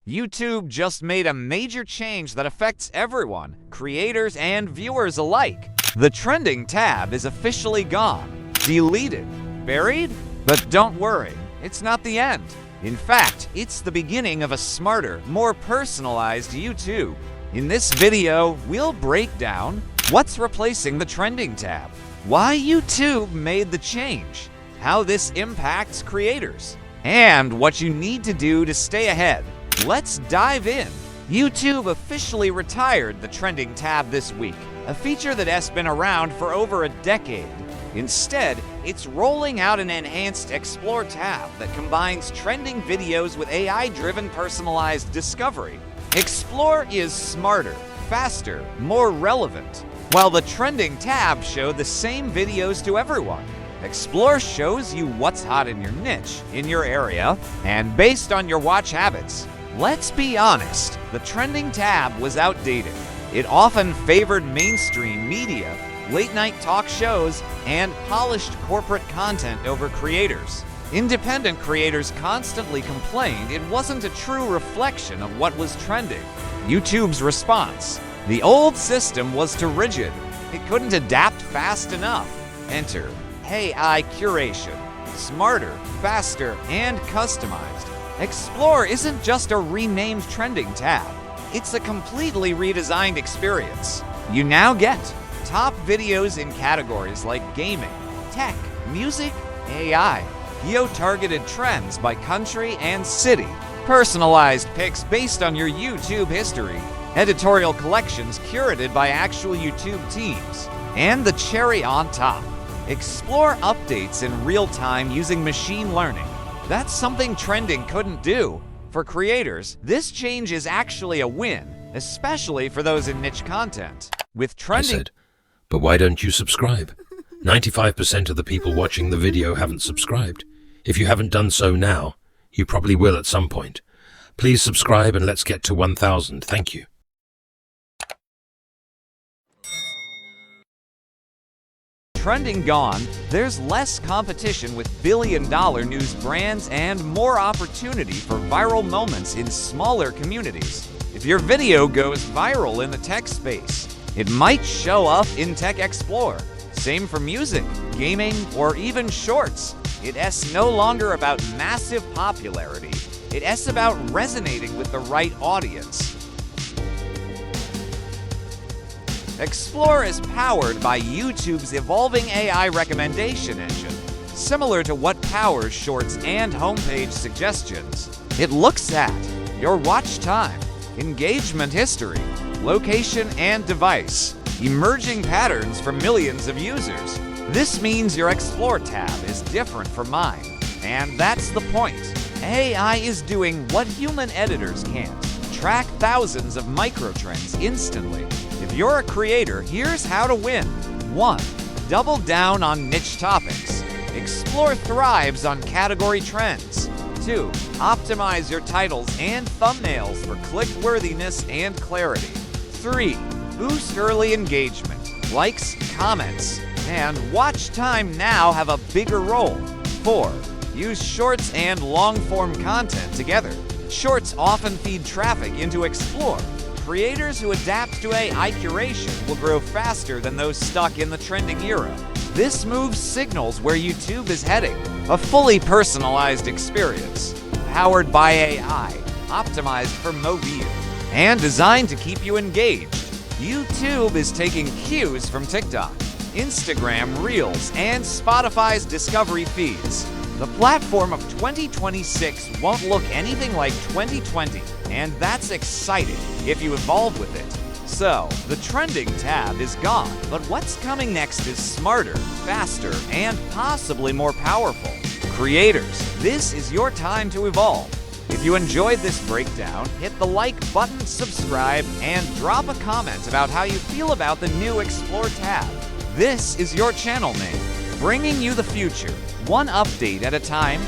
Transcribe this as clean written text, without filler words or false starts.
YouTube just made a major change that affects everyone, creators and viewers alike. The trending tab is officially gone, deleted, buried? But don't worry, it's not the end. In fact, it's the beginning of a smarter, more personalized YouTube. In this video, we'll break down what's replacing the trending tab, why YouTube made the change, how this impacts creators, and what you need to do to stay ahead. Let's dive in. YouTube officially retired the trending tab this week, a feature that has been around for over a decade. Instead, it's rolling out an enhanced Explore tab that combines trending videos with AI-driven personalized discovery. Explore is smarter, faster, more relevant, while the trending tab showed the same videos to everyone. Explore shows you what's hot in your niche, in your area, and based on your watch habits. Let's be honest, the trending tab was outdated. It often favored mainstream media, late-night talk shows, and polished corporate content over creators. Independent creators constantly complained it wasn't a true reflection of what was trending. YouTube's response: the old system was too rigid. It couldn't adapt fast enough. Enter AI curation. Smarter, faster, and customized. Explore isn't just a renamed trending tab. It's a completely redesigned experience. You now get top videos in categories like gaming, tech, music, AI, geo-targeted trends by country and city, personalized picks based on your YouTube history, editorial collections curated by actual YouTube teams, and the cherry on top, Explore updates in real time using machine learning. That's something trending couldn't do. For creators, this change is actually a win, especially for those in niche content. With trending, I said, but why don't you subscribe? 95% of the people watching the video haven't subscribed. If you haven't done so now, you probably will at some point. Please subscribe and let's get to 1,000. Thank you. trending gone, there's less competition with billion-dollar news brands and more opportunity for viral moments in smaller communities. If your video goes viral in the tech space, it might show up in Tech Explore. Same for music, gaming, or even shorts. It's no longer about massive popularity. It's about resonating with the right audience. Explore is powered by YouTube's evolving AI recommendation engine, similar to what powers shorts and homepage suggestions. It looks at your watch time, engagement history, location and device, emerging patterns for millions of users. This means your Explore tab is different from mine, and that's the point. AI is doing what human editors can't: track thousands of microtrends instantly. If you're a creator, here's how to win. 1. Double down on niche topics. Explore thrives on category trends. 2. Optimize your titles and thumbnails for click-worthiness and clarity. 3. Boost early engagement. Likes, comments, and watch time now have a bigger role. 4. Use shorts and long-form content together. Shorts often feed traffic into Explore. Creators who adapt to AI curation will grow faster than those stuck in the trending era. This move signals where YouTube is heading: a fully personalized experience, powered by AI, optimized for mobile, and designed to keep you engaged. YouTube is taking cues from TikTok, Instagram Reels, and Spotify's Discovery feeds. The platform of 2026 won't look anything like 2020, and that's exciting if you evolve with it. So, the trending tab is gone, but what's coming next is smarter, faster, and possibly more powerful. Creators, this is your time to evolve. If you enjoyed this breakdown, hit the like button, subscribe, and drop a comment about how you feel about the new Explore tab. This is your channel name, bringing you the future, one update at a time,